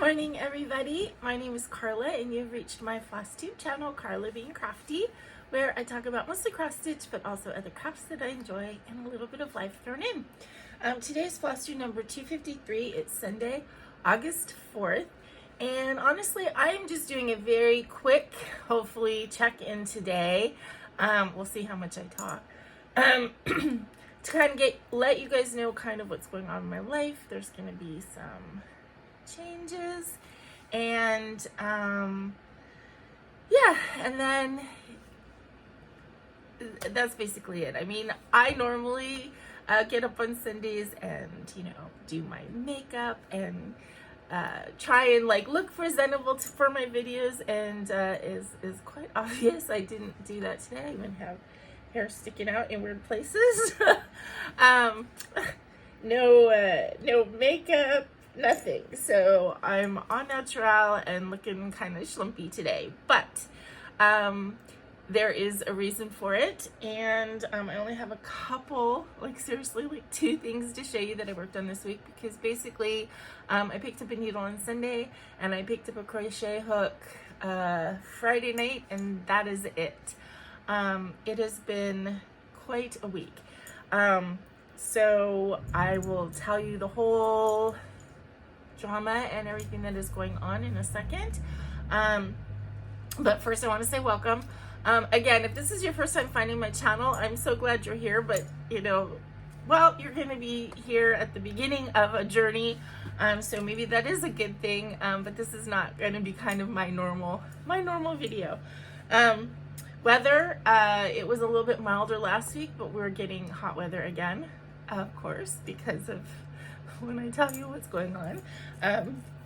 morning, everybody. My name is Karla, and you've reached my FlossTube channel, KarlaBeingCrafty, where I talk about mostly cross stitch, but also other crafts that I enjoy, and a little bit of life thrown in. Today's FlossTube number 253. It's Sunday, August 4th, and honestly, I'm just doing a very quick, hopefully, check-in today. We'll see how much I talk. To kind of let you guys know kind of what's going on in my life. There's going to be some changes, and yeah, and then that's basically it. I mean, I normally get up on Sundays and, you know, do my makeup and try and like look presentable for my videos, and is quite obvious I didn't do that today. I even have hair sticking out in weird places. No makeup, nothing. So I'm on natural and looking kind of schlumpy today, but there is a reason for it, and I only have a couple, like seriously, like 2 things to show you that I worked on this week, because basically I picked up a needle on Sunday and I picked up a crochet hook Friday night, and that is it. It has been quite a week. So I will tell you the whole drama and everything that is going on in a second. But first I want to say welcome. Again, if this is your first time finding my channel, I'm so glad you're here, but you know, well, you're going to be here at the beginning of a journey. So maybe that is a good thing. But this is not going to be kind of my normal video. Weather, it was a little bit milder last week, but we're getting hot weather again, of course, because of when I tell you what's going on.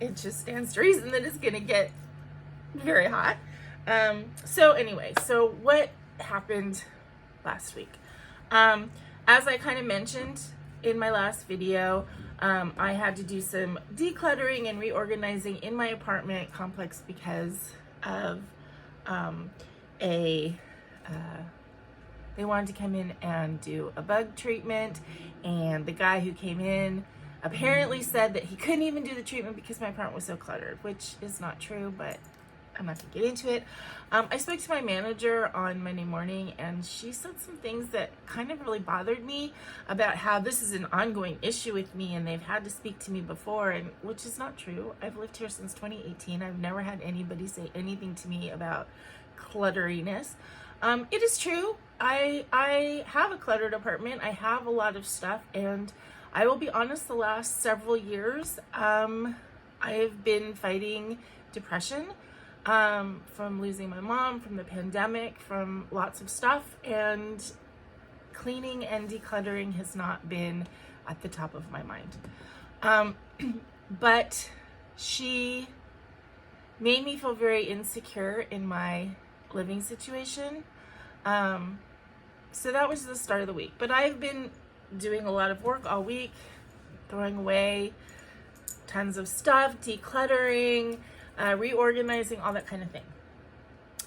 It just stands to reason that it's going to get very hot. So anyway, so what happened last week? As I kind of mentioned in my last video, I had to do some decluttering and reorganizing in my apartment complex because of they wanted to come in and do a bug treatment, and the guy who came in apparently said that he couldn't even do the treatment because my apartment was so cluttered, which is not true, but I'm not gonna get into it. I spoke to my manager on Monday morning, and she said some things that kind of really bothered me about how this is an ongoing issue with me, and they've had to speak to me before, and which is not true. I've lived here since 2018. I've never had anybody say anything to me about clutteriness. It is true. I have a cluttered apartment. I have a lot of stuff, and I will be honest, the last several years, I have been fighting depression from losing my mom, from the pandemic, from lots of stuff, and cleaning and decluttering has not been at the top of my mind. But she made me feel very insecure in my living situation. So that was the start of the week. But I've been doing a lot of work all week, throwing away tons of stuff, decluttering, reorganizing, all that kind of thing.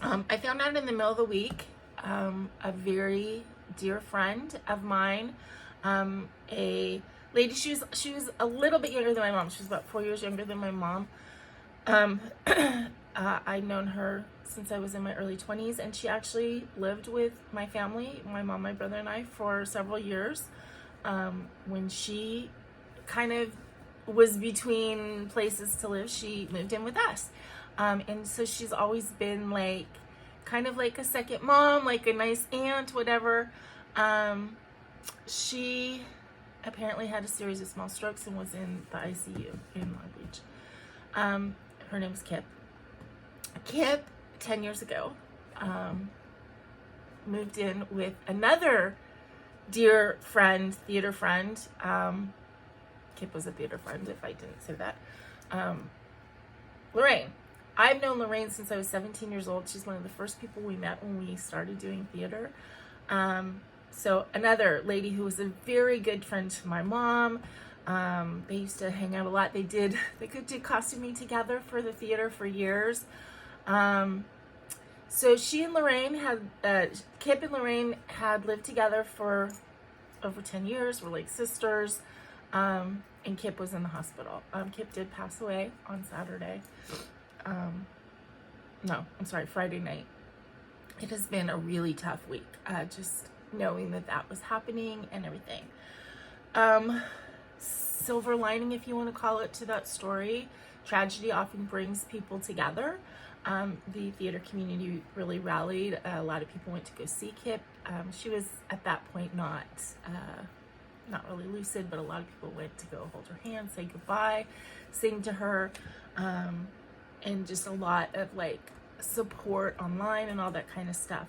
I found out in the middle of the week, a very dear friend of mine, a lady, she was a little bit younger than my mom. She was about 4 years younger than my mom. I've known her since I was in my early 20s, and she actually lived with my family, my mom, my brother, and I, for several years. When she kind of was between places to live, she moved in with us. And so she's always been like, kind of like a second mom, like a nice aunt, whatever. She apparently had a series of small strokes and was in the ICU in Long Beach. Her name's Kip. Kip, 10 years ago, moved in with another dear friend, theater friend. Kip was a theater friend, if I didn't say that. Lorraine. I've known Lorraine since I was 17 years old. She's one of the first people we met when we started doing theater. So another lady who was a very good friend to my mom. They used to hang out a lot. They did costuming together for the theater for years. So she and Lorraine Kip and Lorraine had lived together for over 10 years. We're like sisters. and Kip was in the hospital. Kip did pass away on Saturday. No, I'm sorry, Friday night. It has been a really tough week, just knowing that that was happening and everything. Silver lining, if you want to call it, to that story. Tragedy often brings people together. The theater community really rallied. A lot of people went to go see Kip. She was at that point not really lucid, but a lot of people went to go hold her hand, say goodbye, sing to her, and just a lot of like support online and all that kind of stuff.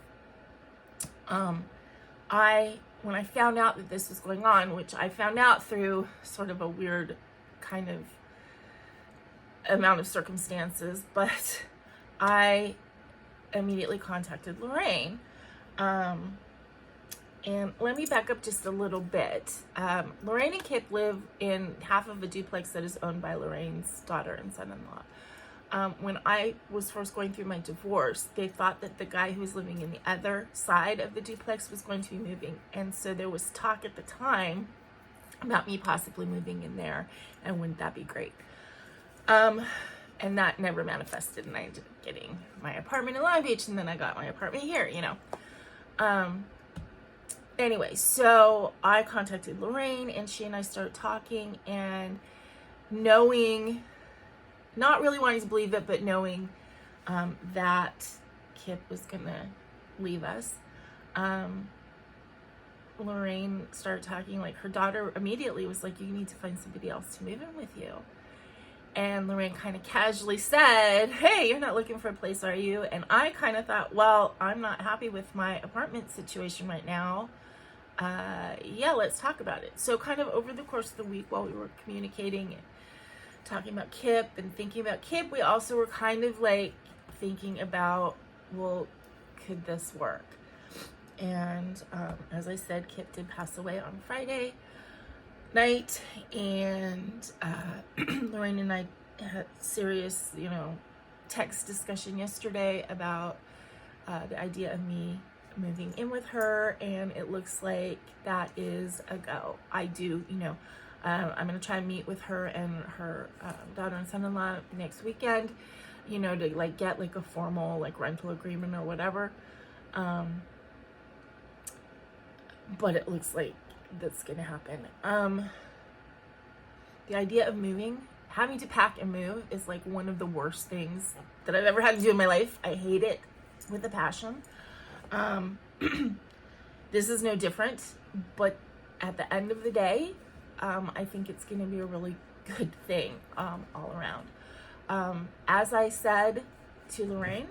When I found out that this was going on, which I found out through sort of a weird kind of amount of circumstances, but I immediately contacted Lorraine. And let me back up just a little bit. Lorraine and Kip live in half of a duplex that is owned by Lorraine's daughter and son-in-law. When I was first going through my divorce, they thought that the guy who was living in the other side of the duplex was going to be moving. And so there was talk at the time about me possibly moving in there, and wouldn't that be great? And that never manifested, and I ended up getting my apartment in Long Beach, and then I got my apartment here, you know. Anyway, so I contacted Lorraine, and she and I started talking, and knowing, not really wanting to believe it, but knowing that Kip was gonna leave us, Lorraine started talking, like her daughter immediately was like, you need to find somebody else to move in with you. And Lorraine kind of casually said, hey, you're not looking for a place, are you? And I kind of thought, well, I'm not happy with my apartment situation right now. Yeah, let's talk about it. So kind of over the course of the week while we were communicating and talking about Kip and thinking about Kip, we also were kind of like thinking about, well, could this work? And as I said, Kip did pass away on Friday night, and Lorraine and I had serious, text discussion yesterday about the idea of me moving in with her, and it looks like that is a go. I do, I'm going to try and meet with her and her daughter and son-in-law next weekend, to like get like a formal like rental agreement or whatever. But it looks like that's going to happen. The idea of moving, having to pack and move is like one of the worst things that I've ever had to do in my life. I hate it with a passion. This is no different, but at the end of the day, I think it's going to be a really good thing all around. As I said to Lorraine,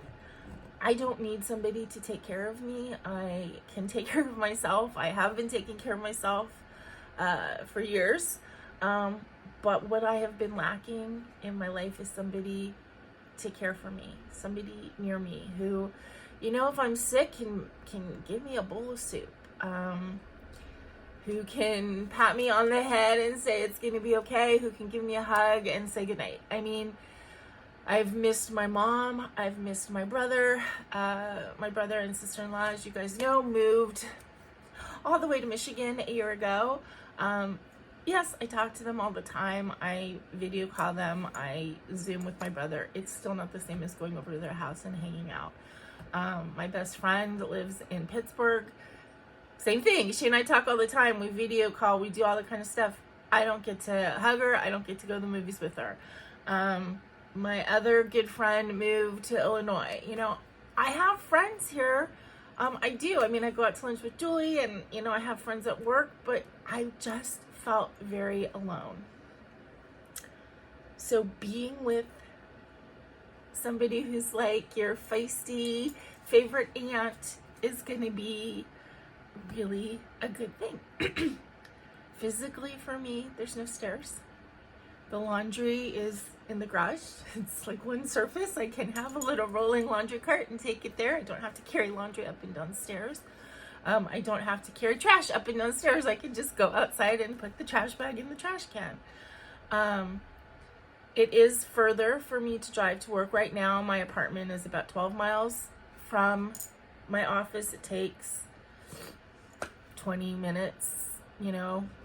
I don't need somebody to take care of me. I can take care of myself. I have been taking care of myself for years. But what I have been lacking in my life is somebody to care for me, somebody near me who, if I'm sick, can give me a bowl of soup, who can pat me on the head and say it's going to be okay, who can give me a hug and say goodnight. I mean, I've missed my mom. I've missed my brother. My brother and sister-in-law, as you guys know, moved all the way to Michigan a year ago. Yes, I talk to them all the time. I video call them. I Zoom with my brother. It's still not the same as going over to their house and hanging out. My best friend lives in Pittsburgh. Same thing. She and I talk all the time. We video call. We do all that kind of stuff. I don't get to hug her. I don't get to go to the movies with her. My other good friend moved to Illinois. I have friends here. I do. I mean, I go out to lunch with Julie, and, I have friends at work, but I just felt very alone. So being with somebody who's like your feisty favorite aunt is going to be really a good thing. Physically, for me, there's no stairs. The laundry is in the garage. It's like one surface. I can have a little rolling laundry cart and take it there. I don't have to carry laundry up and down stairs. I don't have to carry trash up and down stairs. I can just go outside and put the trash bag in the trash can. It is further for me to drive to work. Right now, my apartment is about 12 miles from my office. It takes 20 minutes,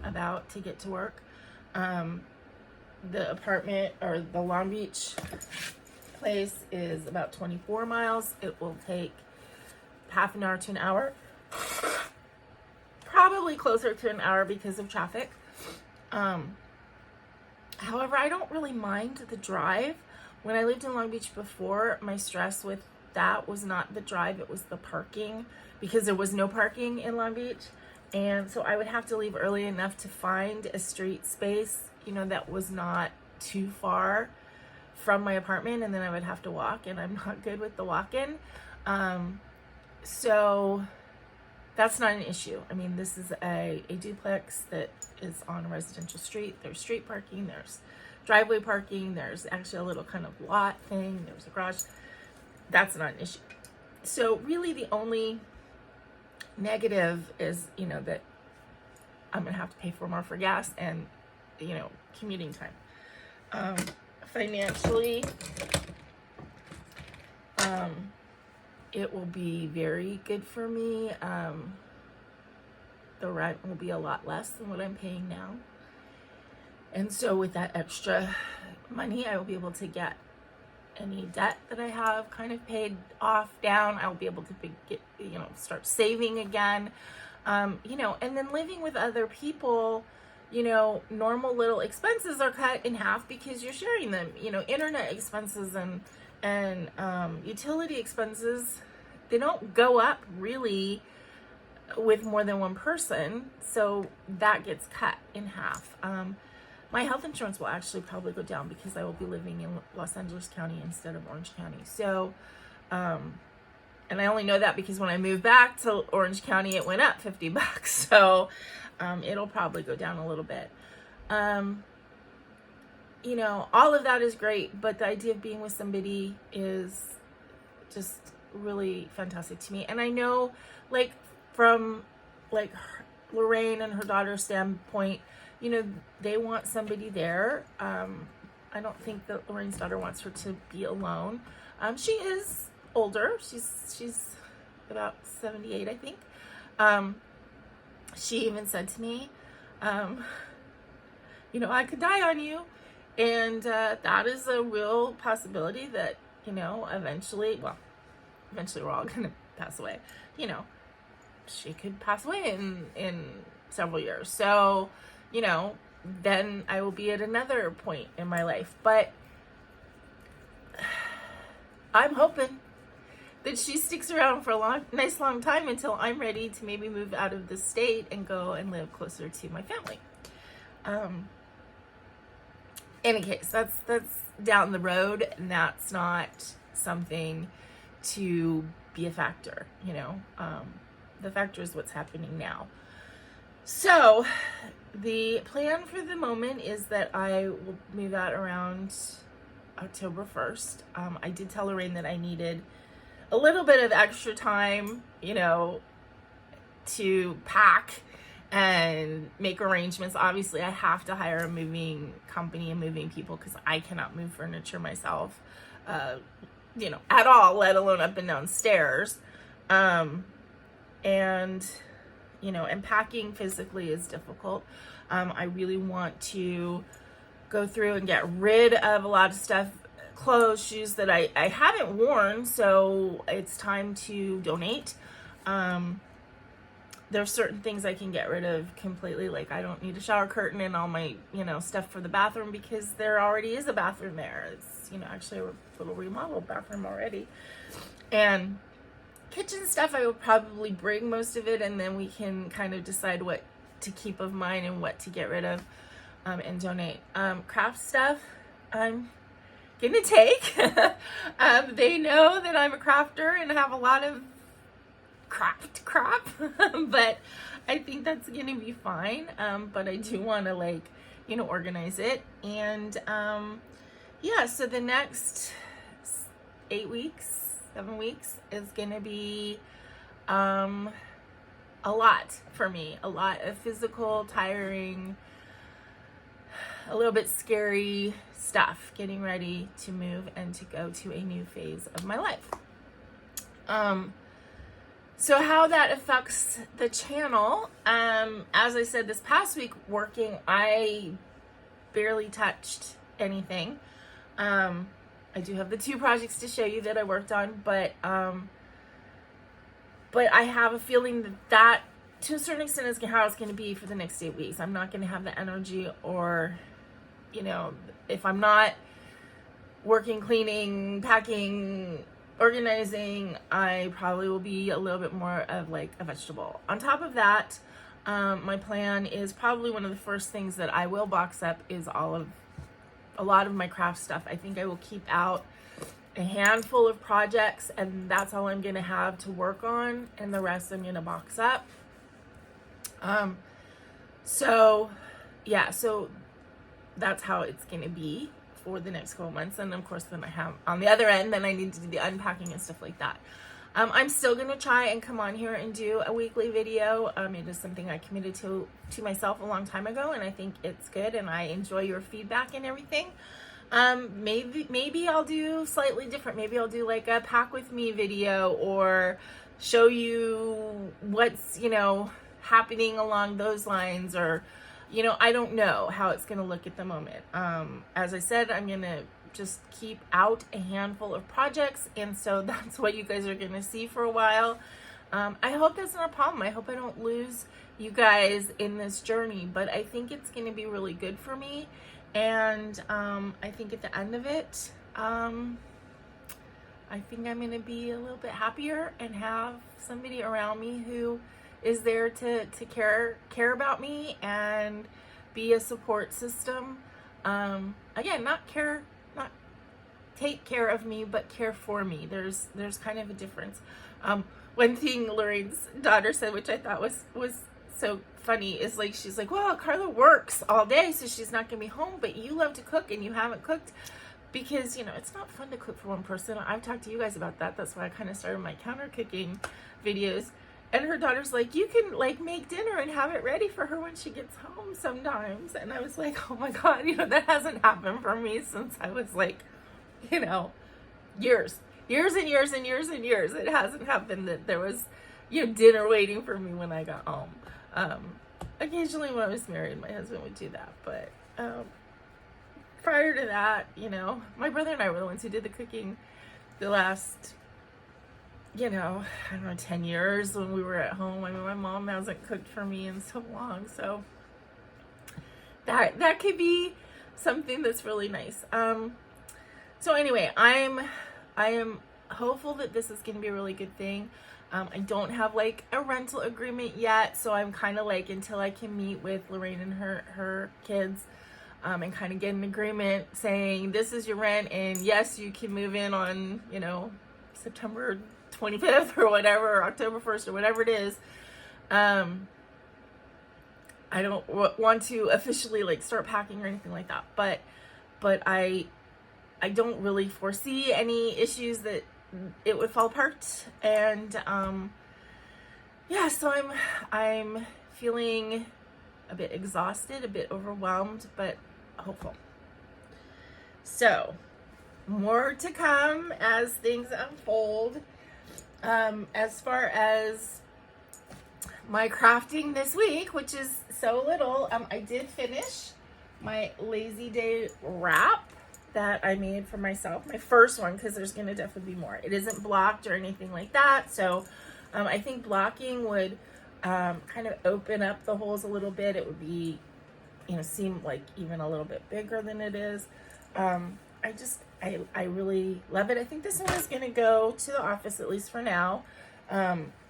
about to get to work. the apartment or the Long Beach place is about 24 miles. It will take half an hour to an hour. Probably closer to an hour because of traffic. However, I don't really mind the drive. When I lived in Long Beach before, my stress with that was not the drive, it was the parking, because there was no parking in Long Beach. And so I would have to leave early enough to find a street space, you know, that was not too far from my apartment, and then I would have to walk, and I'm not good with the walk-in. So that's not an issue. I mean, this is a duplex that is on a residential street. There's street parking, there's driveway parking, there's actually a little kind of lot thing, there's a garage. That's not an issue. So really the only negative is, you know, that I'm gonna have to pay more for gas and, you know, commuting time. Financially, it will be very good for me. The rent will be a lot less than what I'm paying now. And so with that extra money, I will be able to get any debt that I have kind of paid off down. I'll be able to get, you know, start saving again. You know, and then living with other people, you know, normal little expenses are cut in half because you're sharing them. You know, internet expenses and utility expenses, they don't go up really with more than one person, so that gets cut in half. My health insurance will actually probably go down because I will be living in Los Angeles County instead of Orange County. So, and I only know that because when I moved back to Orange County, it went up $50. So, it'll probably go down a little bit. You know, all of that is great, but the idea of being with somebody is just really fantastic to me. And I know, like, from like Lorraine and her daughter's standpoint, you know, they want somebody there. I don't think that Lorraine's daughter wants her to be alone. She is older. She's about 78, I think. She even said to me, you know, I could die on you. And that is a real possibility that, you know, eventually we're all going to pass away. You know, she could pass away in several years. So, you know, then I will be at another point in my life. But I'm hoping that she sticks around for a nice long time until I'm ready to maybe move out of the state and go and live closer to my family. Any case, that's down the road, and that's not something to be a factor, you know. The factor is what's happening now. So the plan for the moment is that I will move out around October 1st. I did tell Lorraine that I needed a little bit of extra time, you know, to pack and make arrangements. Obviously, I have to hire a moving company and moving people because I cannot move furniture myself, you know, at all, let alone up and down stairs. And, you know, and packing physically is difficult. I really want to go through and get rid of a lot of stuff, clothes, shoes that I haven't worn, so it's time to donate. There's certain things I can get rid of completely, like I don't need a shower curtain and all my, you know, stuff for the bathroom because there already is a bathroom there. It's, you know, actually a little remodeled bathroom already. And kitchen stuff, I will probably bring most of it, and then we can kind of decide what to keep of mine and what to get rid of and donate. Craft stuff, I'm gonna take. They know that I'm a crafter and have a lot of craft crap, but I think that's gonna be fine. But I do want to, like, you know, organize it. And yeah, so the next 7 weeks is gonna be a lot for me, a lot of physical, tiring, a little bit scary stuff, getting ready to move and to go to a new phase of my life. So how that affects the channel, as I said this past week working, I barely touched anything. I do have the 2 projects to show you that I worked on, but I have a feeling that that to a certain extent is how it's going to be for the next 8 weeks. I'm not going to have the energy, or, you know, if I'm not working, cleaning, packing, organizing, I probably will be a little bit more of like a vegetable. On top of that, my plan is probably one of the first things that I will box up is a lot of my craft stuff. I think I will keep out a handful of projects, and that's all I'm gonna have to work on, and the rest I'm gonna box up. So yeah, so that's how it's gonna be for the next couple months. And of course, then I have on the other end, then I need to do the unpacking and stuff like that. I'm still gonna try and come on here and do a weekly video. It is something I committed to myself a long time ago, and I think it's good, and I enjoy your feedback and everything. Maybe I'll do slightly different. Maybe I'll do like a pack with me video, or show you what's, you know, happening along those lines, or, you know, I don't know how it's gonna look at the moment. As I said, I'm gonna just keep out a handful of projects, and so that's what you guys are gonna see for a while. I hope that's not a problem. I hope I don't lose you guys in this journey, but I think it's gonna be really good for me. And I think at the end of it, I think I'm gonna be a little bit happier and have somebody around me who is there to care about me and be a support system. Again, not take care of me, but care for me. There's kind of a difference. One thing Lorraine's daughter said, which I thought was so funny, is like, she's like, well, Karla works all day, so she's not gonna be home, but you love to cook and you haven't cooked, because, you know, it's not fun to cook for one person. I've talked to you guys about that. That's why I kind of started my counter cooking videos. And her daughter's like, you can like make dinner and have it ready for her when she gets home sometimes. And I was like, oh my God, you know, that hasn't happened for me since I was like, you know, years and years and years and years. It hasn't happened that there was, you know, dinner waiting for me when I got home. Occasionally when I was married, my husband would do that, but prior to that, you know, my brother and I were the ones who did the cooking the last, you know, I don't know, 10 years when we were at home. I mean, my mom hasn't cooked for me in so long, so that could be something that's really nice. So anyway, I am hopeful that this is going to be a really good thing. I don't have like a rental agreement yet, so I'm kind of like, until I can meet with Lorraine and her kids, and kind of get an agreement saying this is your rent, and yes, you can move in on, you know, September 25th or whatever, or October 1st or whatever it is. I don't want to officially like start packing or anything like that, but I don't really foresee any issues that it would fall apart. And yeah, so I'm feeling a bit exhausted, a bit overwhelmed, but hopeful. So more to come as things unfold. As far as my crafting this week, which is so little, I did finish my Lazy Day wrap that I made for myself, my first one, because there's gonna definitely be more. It isn't blocked or anything like that, so I think blocking would kind of open up the holes a little bit. It would be, you know, seem like even a little bit bigger than it is. I really love it. I think this one is gonna go to the office, at least for now.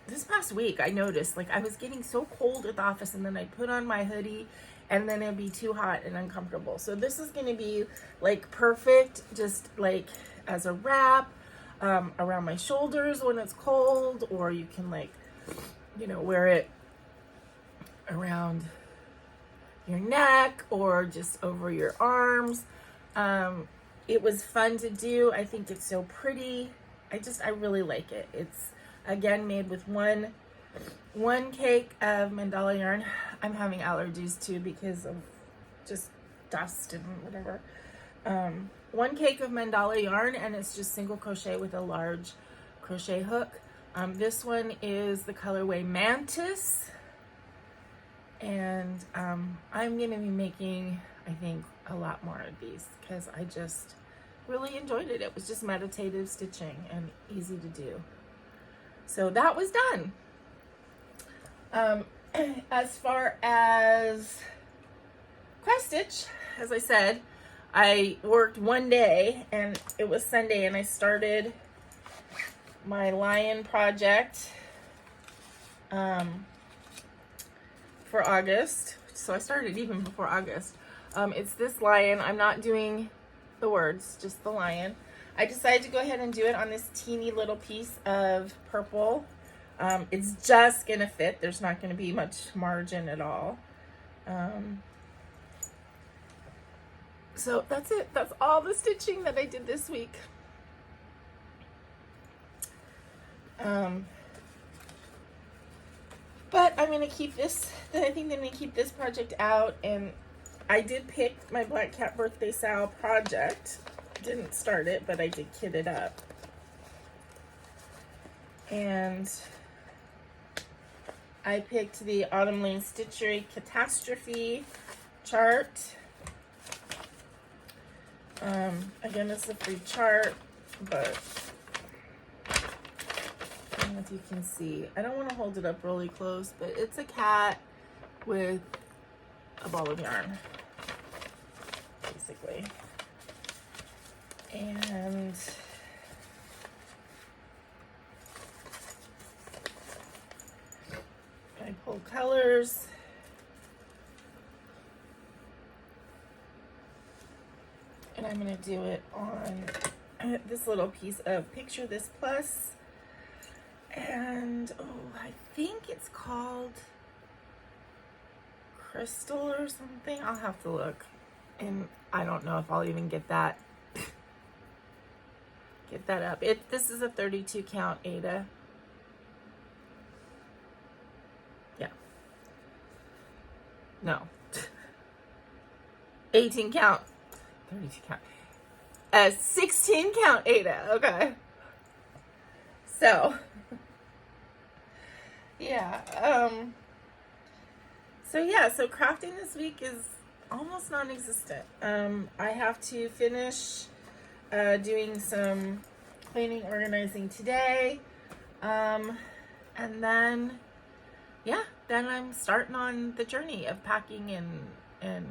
This past week I noticed like I was getting so cold at the office, and then I'd put on my hoodie and then it'd be too hot and uncomfortable. So this is gonna be like perfect, just like as a wrap around my shoulders when it's cold, or you can like, you know, wear it around your neck or just over your arms. It was fun to do. I think it's so pretty. I really like it. It's again made with one cake of mandala yarn. I'm having allergies too because of just dust and whatever. 1 cake of mandala yarn, and it's just single crochet with a large crochet hook. This one is the colorway Mantis, and I'm gonna be making, I think, a lot more of these because I just really enjoyed it. It was just meditative stitching and easy to do. So that was done. As far as cross stitch, as I said, I worked one day and it was Sunday, and I started my lion project for August. So I started even before August. It's this lion. I'm not doing the words, just the lion. I decided to go ahead and do it on this teeny little piece of purple. It's just gonna fit. There's not gonna be much margin at all. So that's it. That's all the stitching that I did this week. But I'm gonna keep this. I think I'm gonna keep this project out, and I did pick my Black Cat Birthday Sal project. Didn't start it, but I did kit it up. And I picked the Autumn Lane Stitchery Catastrophe chart. Again, it's a free chart, but I don't know if you can see. I don't want to hold it up really close, but it's a cat with a ball of yarn, basically. And I pull colors. And I'm going to do it on this little piece of Picture This Plus. And, oh, I think it's called Crystal or something. I'll have to look. And I don't know if I'll even get that up. This is a 32 count Aida. Yeah. No. 18 count. 32 count. 16 count Aida. Okay. So, yeah. So crafting this week is almost non-existent. I have to finish doing some cleaning, organizing today. And then, yeah, then I'm starting on the journey of packing and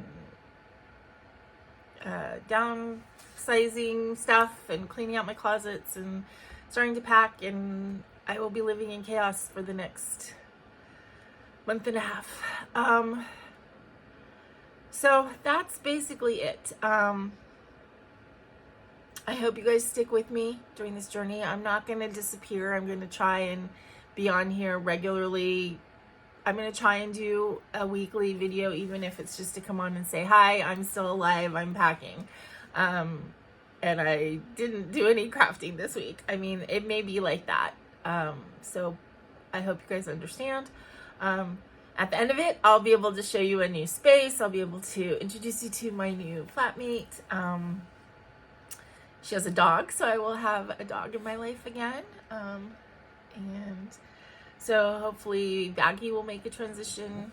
downsizing stuff and cleaning out my closets and starting to pack, and I will be living in chaos for the next month and a half. So that's basically it. I hope you guys stick with me during this journey. I'm not going to disappear. I'm going to try and be on here regularly. I'm going to try and do a weekly video, even if it's just to come on and say, hi, I'm still alive, I'm packing. And I didn't do any crafting this week. I mean, it may be like that. So I hope you guys understand. At the end of it, I'll be able to show you a new space. I'll be able to introduce you to my new flatmate. She has a dog, so I will have a dog in my life again. And so hopefully Baggy will make a transition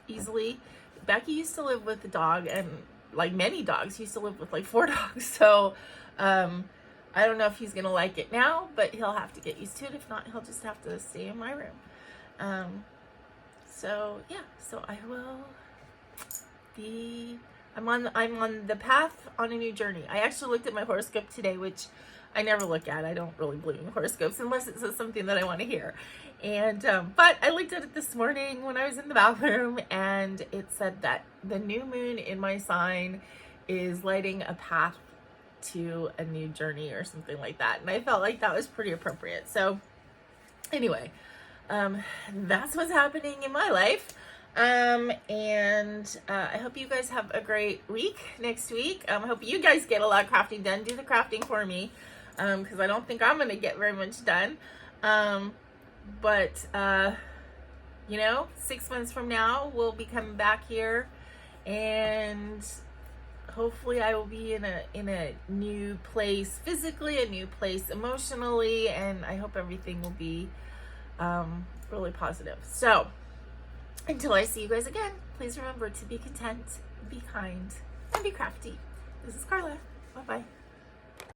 easily. Becky used to live with a dog, and like many dogs, he used to live with like 4 dogs. So I don't know if he's gonna like it now, but he'll have to get used to it. If not, he'll just have to stay in my room. So yeah, so I will be, I'm on the path on a new journey. I actually looked at my horoscope today, which I never look at. I don't really believe in horoscopes unless it says something that I want to hear. And but I looked at it this morning when I was in the bathroom, and it said that the new moon in my sign is lighting a path to a new journey or something like that. And I felt like that was pretty appropriate. So anyway, that's what's happening in my life. And I hope you guys have a great week next week. I hope you guys get a lot of crafting done. Do the crafting for me, because I don't think I'm going to get very much done. But you know, 6 months from now, we'll be coming back here, and hopefully I will be in a new place physically, a new place emotionally, and I hope everything will be really positive. So until I see you guys again, please remember to be content, be kind, and be crafty. This is Karla. Bye-bye.